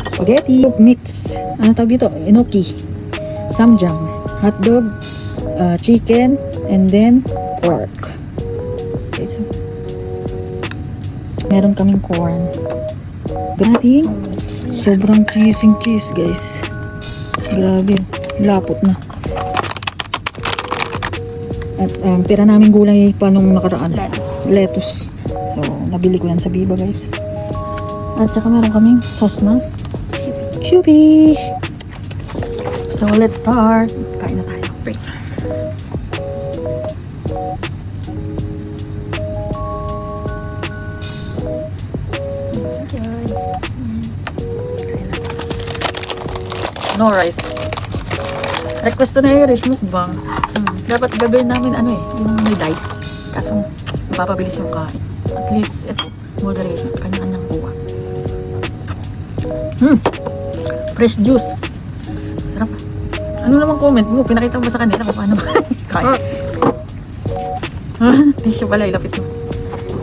spaghetti mix. Ano tawag dito? Enoki. Samjang. Hotdog. Chicken. And then pork. Okay, so meron kaming corn. Grabe. Sobrang cheese guys. Grabe. Lapot na. At tira namin gulay pa nung nakaraan. Lettuce. So, nabili ko yan sa Biba guys. At saka meron kaming sauce na Kewpie. So, let's start. Kain na tayo. Break. No rice. Request to na Irish mukbang. Dapat gagawin namin yung may dice. Kaso, mapapabilis yung kain. At least, ito, moderation. Kanya-kanyang kuha. Fresh juice. Sarap. Ano naman comment mo? Pinakita mo ba sa kanila kung paano ba kain? Tissue pala, ilapit mo.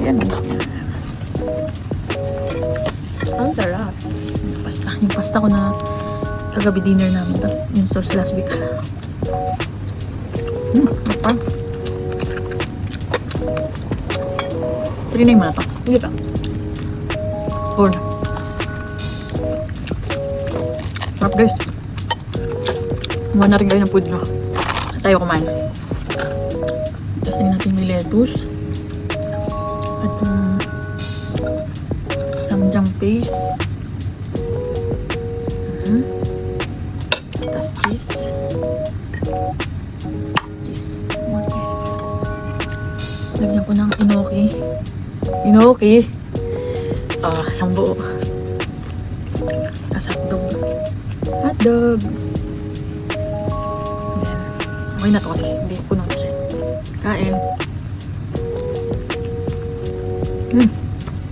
Ayan. Ang sarap. Yung pasta ko na kagabi dinner namin. Tapos yung sauce last week. Apa? Trinay mo na ito. Hindi pa. Or. Sarap guys. Kumuha na rin kayo ng food nyo. Tayo kumain. Tapos tingnan natin may lettuce. At samjang paste. Tapos cheese. More cheese. Lagyan ko ng enoki. Enoki. Isang buo. Tapos hotdog. Hotdog. Then, okay na to kasi hindi puno na siya. Kain.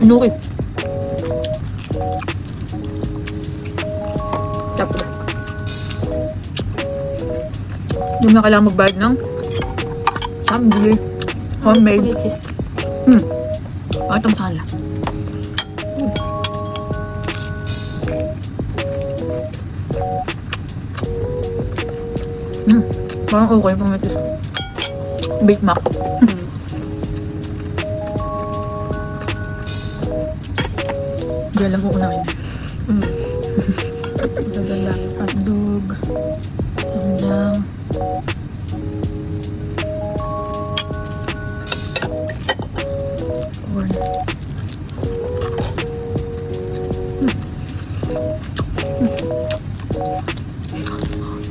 Enoki. Tapos. Yung na kailangan magbayad ng samgyup. Homemade. Itong sala. Parang okay pang ito. Bake mac. Hindi alam ko kunain. Hotdog. Samjang. Corn.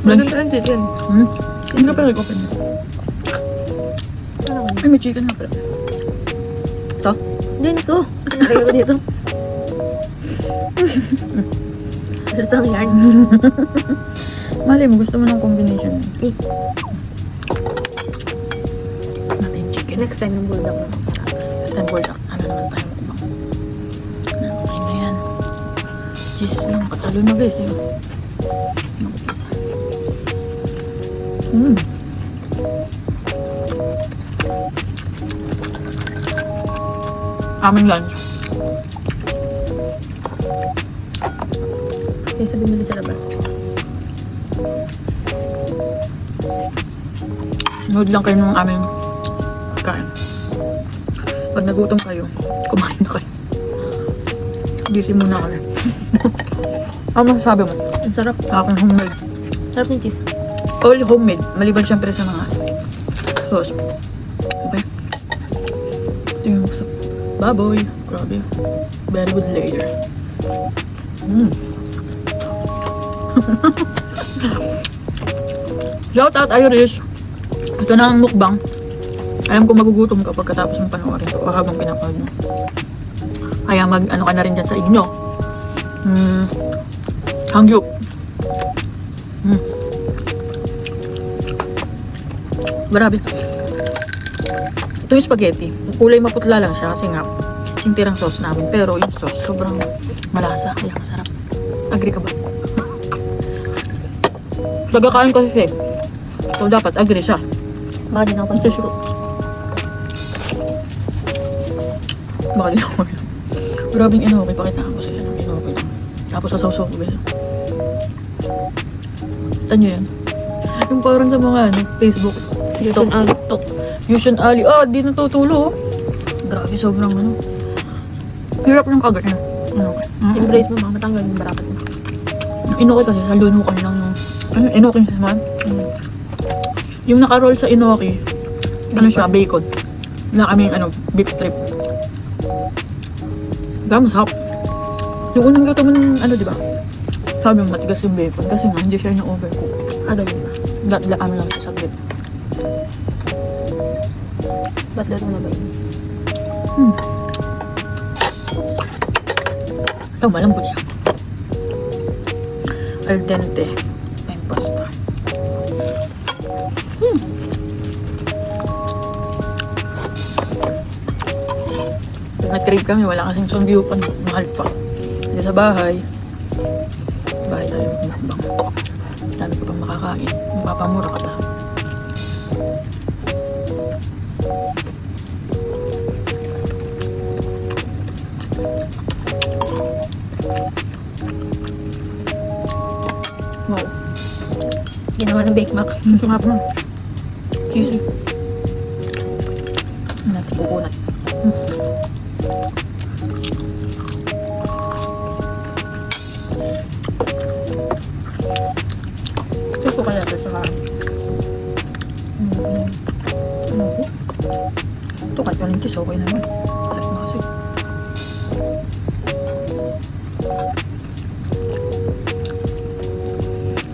Maganda chicken. Hindi ka pala nag-open yun. Ay, may chicken na pala. Ito? Din ko. Nakaya ko dito. Ito ang yarn. Malay mo, gusto mo ng combination. Natin yung chicken. Next time ng bulldog na. Next time bulldog. Ano naman tayo mukbang? Okay na yan. Cheese lang. Katalo na guys. Aming lunch. Kaysa bumili sa labas. Nood lang kayo ng aming kain. Pag nagutom kayo, kumain na kayo. Gising muna kayo. Ano masasabi mo? Ang sarap. Aking homemade. Sarap ng cheese. All homemade. Maliban syempre sa mga sauce. Okay. Ito yung baboy. Grabe. Very good layer. Shout out Irish. Ito na ang mukbang. Alam ko magugutom ka pagkatapos mong panoorin ito o habang pinapanood mo. Kaya mag-ano ka na rin dyan sa inyo. Hangyup. Grabe. Ito yung spaghetti. Kulay maputla lang siya kasi nga yung tirang sauce namin. Pero yung sauce sobrang malasa. Kaya masarap. Agree ka ba? Tagakain kasi siya. So dapat agree siya. Baka din ako pag-shoot. Baka din ako mag- Grabing inoki. Pakitaan ko sila ng inoki. Tapos sasaw-saw ko guys. Kita nyo yan? Yung parang sa mga Facebook, Yusun TikTok, Yusun Ali. Di natutulo. Grabe, sobrang ano. Hirap yung kagat niya. Embrace mo, mga matanggal yung barapat mo. Inoki kasi, sa lunukan lang yung... Ano, inoki naman? Yung naka-roll sa inoki, ano siya, bacon. Na kami beef strip. Masarap. Yung unang luto mo ng di ba? Sabi mo, matigas yung bacon kasi nga, hindi siya yung overcook. Ganun ba? Latlaan lang siya sa bit. Ba't lahat mo na ba yun? Ito, malambot siya. Al dente. May pasta. Pag nag-crave kami, wala kasing sundiupan. Mahal pa. Hindi sa bahay. Bahay tayo magmukbang. Sabi ko pang makakain. Mapapamura ka na. Wow. Ginawa ng Bake Mac. Sarap na. Cheesy. Natin kukunat. Ito kaya ito sa ito kahit walang cheese, okay naman. Sarap na kasi.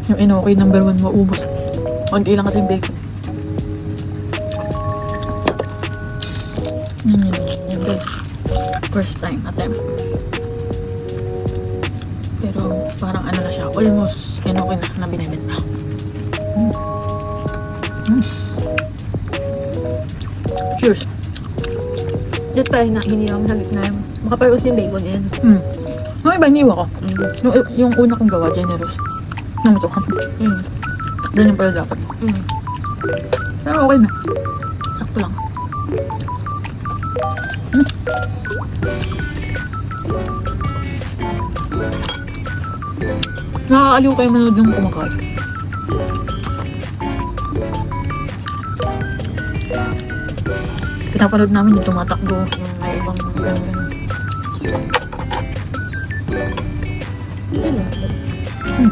Yung inoki number 1 maubos. Konti lang kasi yung bacon. Yun guys. First time attempt. Pero parang ano na siya. Almost inoki na binibenta. Cheers. Dito pa hiniram sa gitna. Makaparos yung bacon yan. Yung iba iniwa ko. Yung una kong gawa, generous. Ano to? Ganyan pala dapat. Pero okay na. Sakto lang. Nakakaaliw kayo manood ng kumakain. Pinapanood namin yung tumatakbo, yung may ibang ganyan.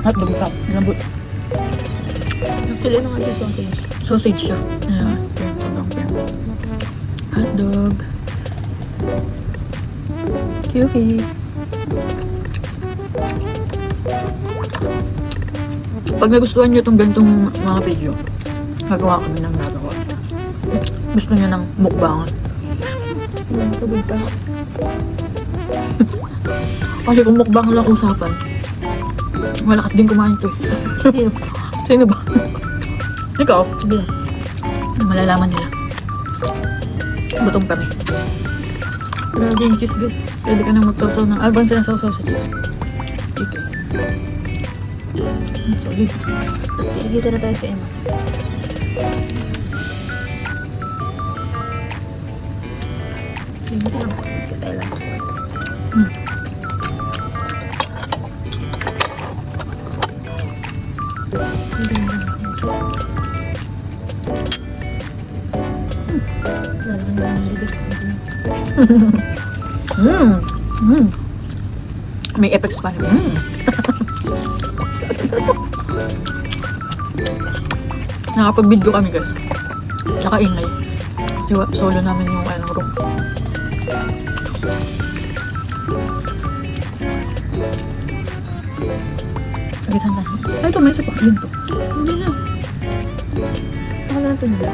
Hotdog top, lambot. Actually, ano nga dito ang sausage? Sausage siya. Hotdog. Cutie. Pag nagustuhan nyo itong ganitong mga video, gagawa kami ng nagawa. Gusto nyo ng mukbangan. Tubig pa. Kasi kung mukbang lang usapan, malakas din kumain to eh. Sino? Sino ba? Ikaw? Sige. Malalaman nila. Gutom kami. Grabe yung cheese guys. Pwede ka nang magsawsaw ng alban sila sawsaw sa cheese. Okay. Solid. Igisa na tayo sa Emma. Igisa lang. Kasi lang. May effects pa rin. Nakapag-video kami guys. Tsaka ingay. Kasi solo namin yung room. Lagi saan tayo? Ay, ito may isa pa. Yun to. Hindi na. Baka na ito nila.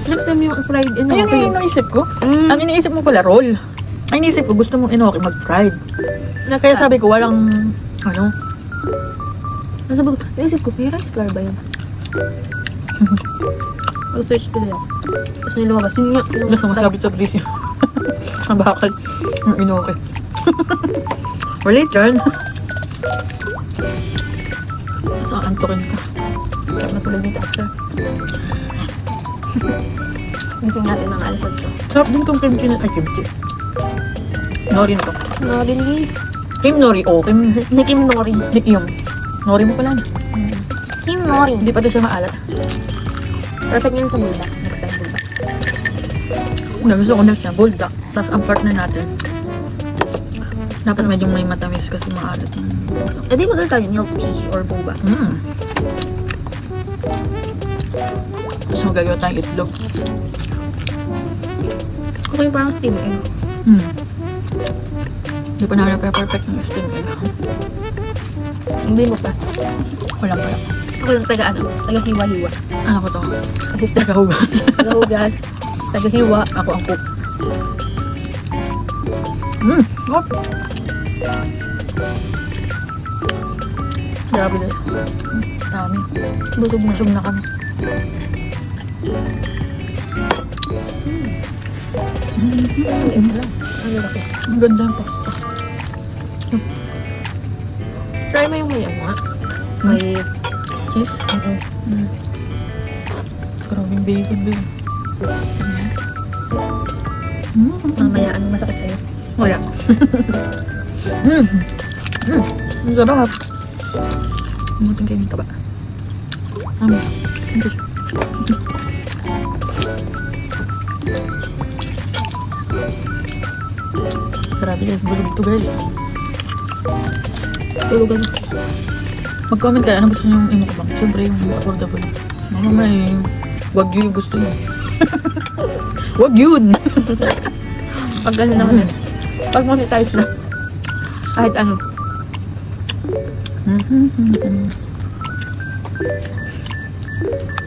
Next time yung fried enoki. Ayun yung iniisip ko. Ang iniisip mo pala, roll. Ang iniisip ko, gusto mong inoki mag-fried. Kaya sabi ko, walang, Nasa bago, naisip ko, may rice flour ba yun? Mag-search ko nila. Tapos nilumabas. Yun nga. Gusto masabit sa presyo. Ang bakal. Yung inoki. Ulit yun. So, antokin ka. Sarap na tulad nito after. Gising natin ng alas 8. Sarap din tong kimchi na, ay kimchi. Norin to. Narinig. Kim Nori. Oh, Kim. Ni Kim Nori. Yung. Nori mo pala. Kim Nori. Hindi pa ito siya maalat. Perfect yan sa bulda. Next time bulda. Una, gusto ko next na bulldog. Tapos ang partner natin. Dapat medyo may matamis kasi maalat. Eh di maganda tayo milk tea or boba. Tapos magagawa tayong itlog. Okay, parang steam egg. Hindi pa namin perfect ng steam egg. Hindi mo pa. Walang pala. Ako lang taga ano, taga hiwa-hiwa. Ano ko to? Kasi Nagkahugas. taga hugas, taga hiwa. Ako ang cook. Oh. Grabe guys. Dami. Busog na kami. Ito lang. Ang laki. Ang ganda ang pasta. Try mo yung may ano nga. May Cheese? Grabe yung bacon din. mamaya ano masakit sa'yo. Wala. Ang sarap. Umutin kayo nito ba? Ito siya. Grabe guys, bulog to guys. Tulugan. Mag-comment kayo, ano gusto nyo yung imukbang? Siyempre yung affordable. Mama may wagyu yung gusto nyo. Wag yun! Pag ano naman yun. Pag monetize na. Kahit ano.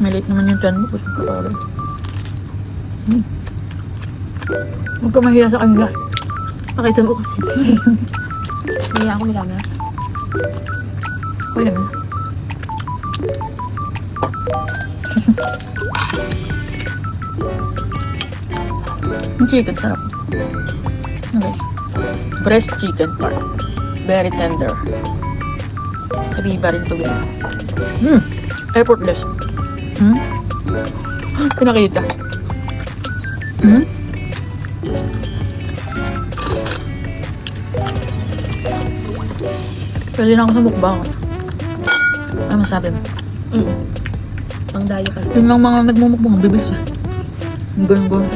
May late naman yung tiyan mo. Pusog ka pa rin. Huwag ka mahiya sa kanila. Pakita mo kasi. Hindi ako may camera. Pwede mo. Yung chicken, sarap. Okay. Breast chicken part. Very tender. Sabi ba rin ito bilang. Effortless. Pinakita. Pwede na ako sa mukbang. Ano masabi mo? Ang dayo kasi. Yun lang mga nagmumukbang, ang bibilis eh. Ang ganun-ganun.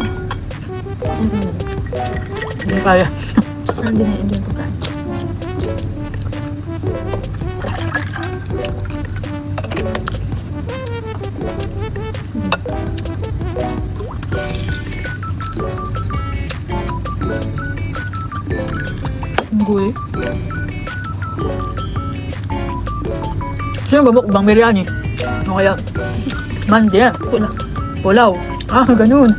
Hindi kaya. Hindi na enjoy yung pagkain. Ang gulay. Sino ba mukbang biryani? O kaya, mandi yan. Pulaw. Ah, ganun.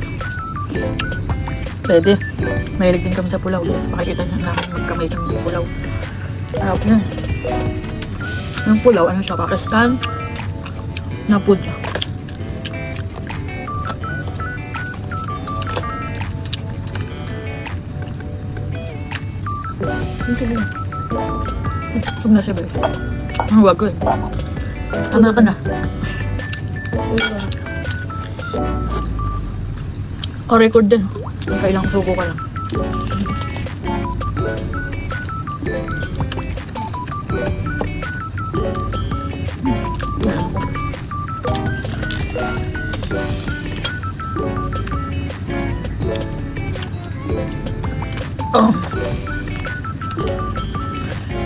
Pwede. Mahilig din kami sa pulaw. Yes, pakikita niya namin magkamay kami sa pulaw. Sarap yan. Yung pulaw, ano siya, Pakistan na food siya. Huwag na siya, guys. Ang wag ko eh. Tama ka na. O record din. Kailang suko ka lang. Oh.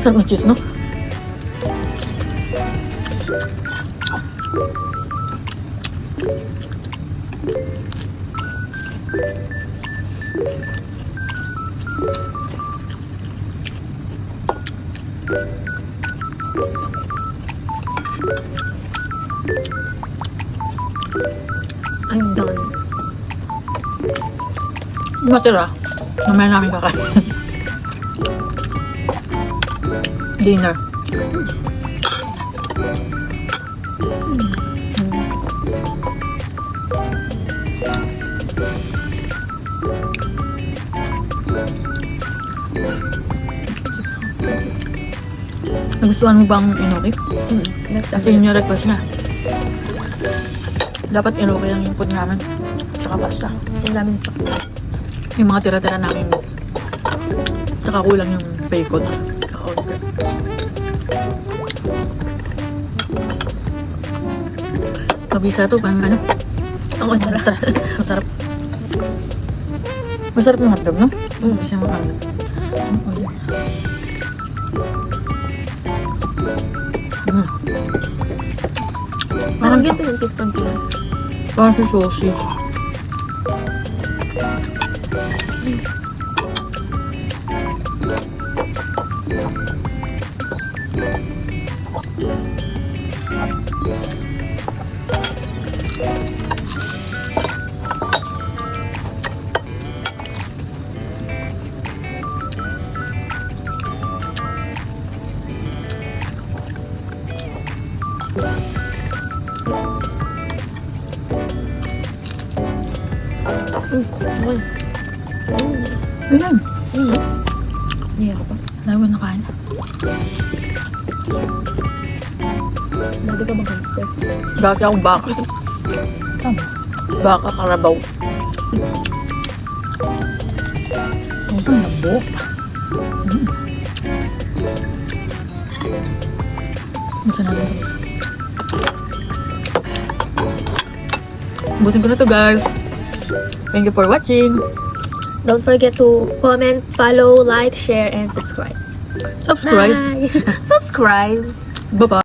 Sarap ng cheese, no? I'm done. Yung matira, mamaya namin kakain. Dinner. Nagustuhan mo bang inoki? Kasi yun yung request niya. Dapat inoki lang yung food namin. Tsaka pasta. Yung namin sa Yung mga tira-tira namin. Tsaka kulang yung bacon. Ako, Kabisa to, pang ano. Ang kontra. Masarap. Masarap yung hotdog, no? Mm. Siya makalat. Parang ganito yung cheese pag kilo. Parang si saucy. Okay. Ayun. Hindi ako pa. Lagi ko nakain. Dati ka bang hamster? Dati akong baka. Tama. Baka karabaw. Ang lambok. Gusto natin ito. Ubusin ko na to, guys. Thank you for watching. Don't forget to comment, follow, like, share, and subscribe. Subscribe. Bye! Subscribe! Bye-bye.